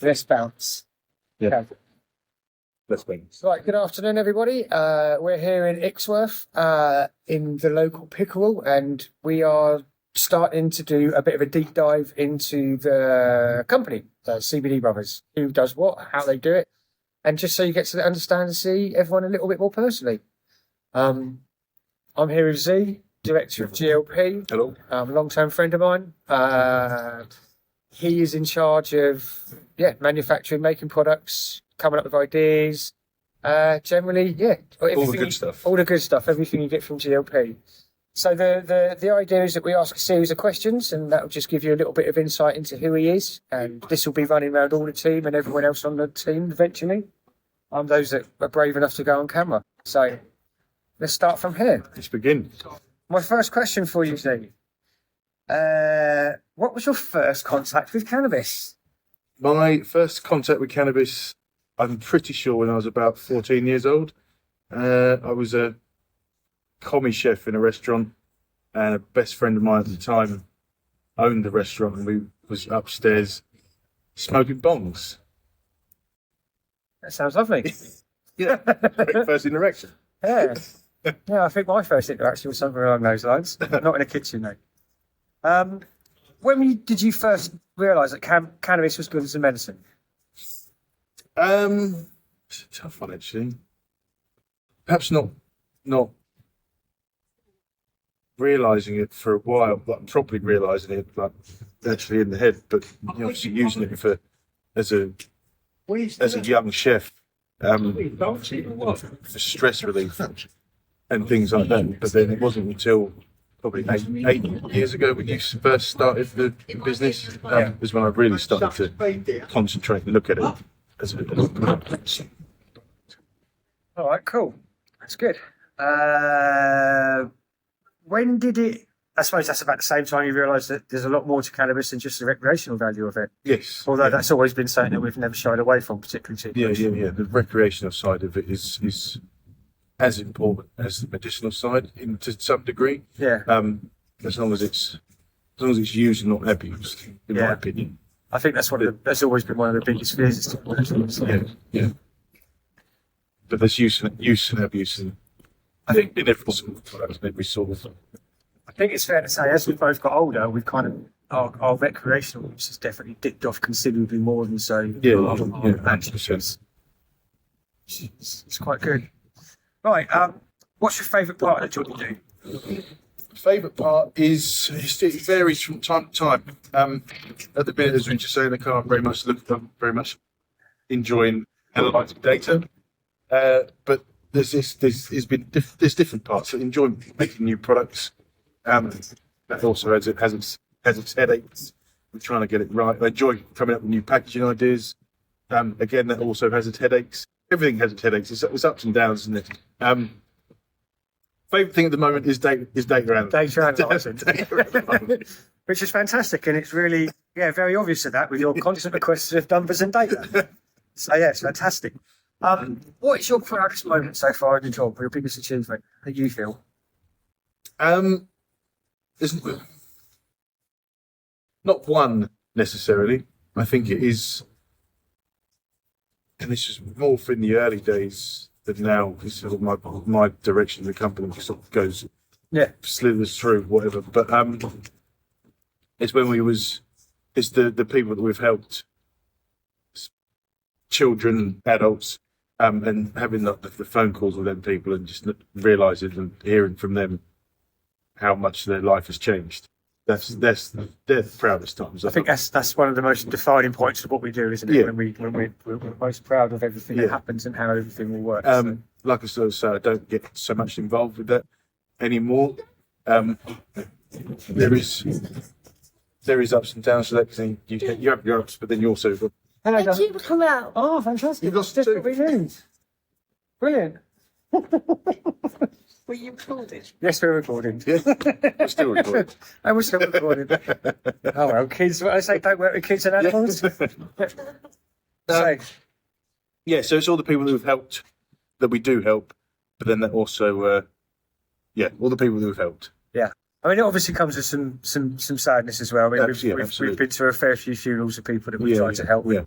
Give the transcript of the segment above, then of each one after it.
Let's bounce. Yeah. Okay. Let's bounce. Right, good afternoon, everybody. We're here in Ixworth, in the local pickerel, and we are starting to do a bit of a deep dive into the company, CBD Brothers, who does what, how they do it, and just so you get to understand and see everyone a little bit more personally. I'm here with Z, director of GLP. Hello. A long-term friend of mine. He is in charge of manufacturing, making products, coming up with ideas. Generally, All the good stuff. All the good stuff, everything you get from GLP. So the idea is that we ask a series of questions, and that will just give you a little bit of insight into who he is. And this will be running around all the team and everyone else on the team eventually. Those that are brave enough to go on camera. So let's start from here. Let's begin. My first question for you, Steve. What was your first contact with cannabis? My first contact with cannabis, I'm pretty sure when I was about 14 years old. I was a commie chef in a restaurant, and a best friend of mine at the time owned the restaurant, and we was upstairs smoking bongs. That sounds lovely. Yeah, great first interaction. Yeah. Yeah, I think my first interaction was something along those lines. Not in a kitchen, though. Did you first realise that cannabis was good as a medicine? It's a tough one, actually. Perhaps not realising it for a while, like properly realising it, like actually in the head, but obviously using it as a young chef for stress relief and things like that. But then it wasn't until probably eight years ago when you first started the business was when I really started to concentrate and look at it as a All right, cool. That's good. When did it... I suppose that's about the same time you realised that there's a lot more to cannabis than just the recreational value of it. Yes. Although that's always been something that we've never shied away from, particularly. Yeah. The recreational side of it is as important as the medicinal side, to some degree. Yeah. As long as it's used and not abused, in my opinion. I think that's that's always been one of the biggest fears. Yeah. But there's use and abuse, and I think in every sort of product, in every sort of. I think it's fair to say, as we've both got older, we've kind of our recreational use has definitely dipped off considerably more than so. 100%. It's quite good. Right, what's your favourite part of the job you do? Favourite part is it varies from time to time. At the minute, as we were just saying, I can't very much enjoying analysing data. But there's different parts. I enjoy making new products. That also has its headaches. We're trying to get it right. I enjoy coming up with new packaging ideas. Again, that also has its headaches. Everything has its headaches. It's ups and downs, isn't it? Favourite thing at the moment is data analysing. Which is fantastic, and it's really very obvious of that with your constant requests of numbers and data. So it's fantastic. What is your proudest moment so far in the job, or your biggest achievement that you feel? There's not one necessarily. I think it is, and this is more in the early days than now. It's sort of my direction of the company sort of goes, slithers through whatever. But it's when it's the people that we've helped, children, adults, and having the phone calls with them people and just realising and hearing from them how much their life has changed. That's their proudest times. I think that's one of the most defining points of what we do, isn't it? Yeah. When we're most proud of everything that happens and how everything will work. Like I sort of say, I don't get so much involved with that anymore. There is ups and downs to that thing. You have your ups, but then you also got. Hello, Did you come out? Oh, fantastic! You've lost just two. what we need. Brilliant. Were you recording? Yes, we're recording. Yeah, we're still recording. And we're still recording. Oh well, kids. What I say, don't work with kids and animals. So it's all the people who have helped that we do help, but then that also, all the people who have helped. Yeah. I mean, it obviously comes with some sadness as well. I mean, we've been to a fair few funerals of people that we've tried to help. Yeah.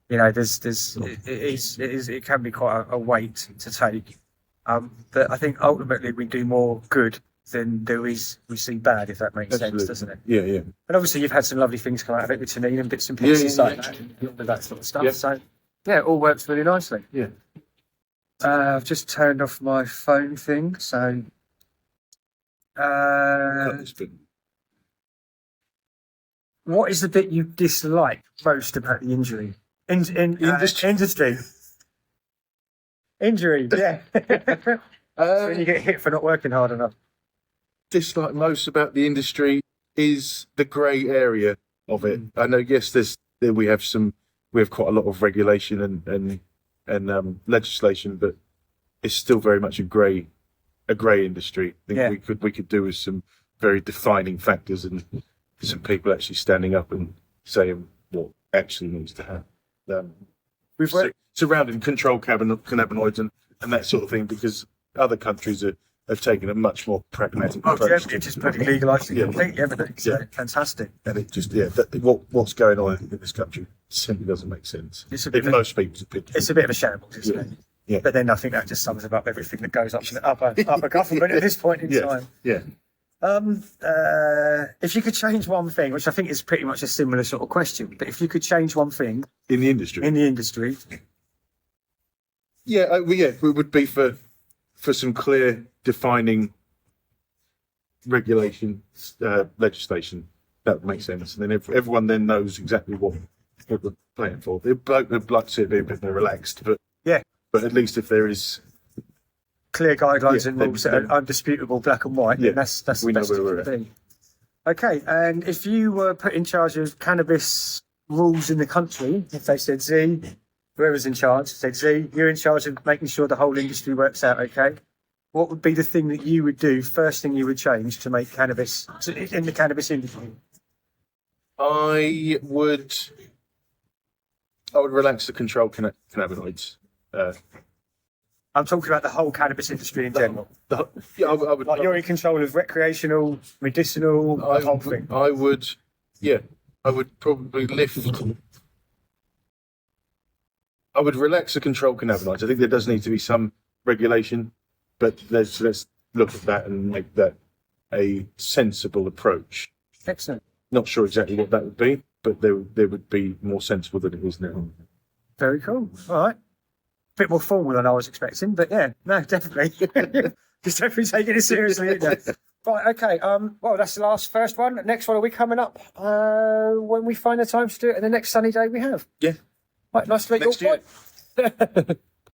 You know, it can be quite a weight to take. But I think ultimately we do more good than we see bad, if that makes sense, doesn't it? Yeah, yeah. And obviously you've had some lovely things come out of it with Tanine and bits and pieces like that, and that sort of stuff. Yeah. So yeah, it all works really nicely. Yeah. I've just turned off my phone thing, so what is the bit you dislike most about the injury? Industry. Injury, yeah. When you get hit for not working hard enough. Dislike most about the industry is the grey area of it. I know, yes, we have quite a lot of regulation and legislation, but it's still very much a grey industry. I think we could do with some very defining factors and some people actually standing up and saying what actually needs to happen. Surrounding controlled cannabinoids and that sort of thing, because other countries have taken a much more pragmatic approach. It's just pretty legalised completely everything. So fantastic. And it just what's going on in this country simply doesn't make sense. In most people's opinion. It's a bit of a shambles, isn't it? Yeah. But then I think that just sums up everything that goes up to the upper government at this point in time. Yeah. If you could change one thing, which I think is pretty much a similar sort of question, but if you could change one thing in the industry, it would be for some clear defining regulation, legislation. That would make sense, and then everyone then knows exactly what they're playing for. They'd like to see it be a bit more relaxed, but at least if there is clear guidelines and rules that are undisputable, black and white, then that's the best it can be. Okay, and if you were put in charge of cannabis rules in the country, if they said, Z, whoever's in charge, said, Z, you're in charge of making sure the whole industry works out okay, what would be the thing that you would do, first thing you would change to make cannabis, in the cannabis industry? I would relax the control cannabinoids. I'm talking about the whole cannabis industry in general. I would. Like you're in control of recreational, medicinal, the whole thing. I would probably I would relax the control cannabinoids. I think there does need to be some regulation, but let's look at that and make that a sensible approach. Excellent. Not sure exactly what that would be, but there would be more sensible than it is now. Very cool. All right. Bit more formal than I was expecting, but yeah, no, definitely. Just definitely taking it seriously. Right, okay. Well, that's the first one. Next one will be coming up when we find the time to do it, and the next sunny day we have. Yeah. Right, nice to meet you all.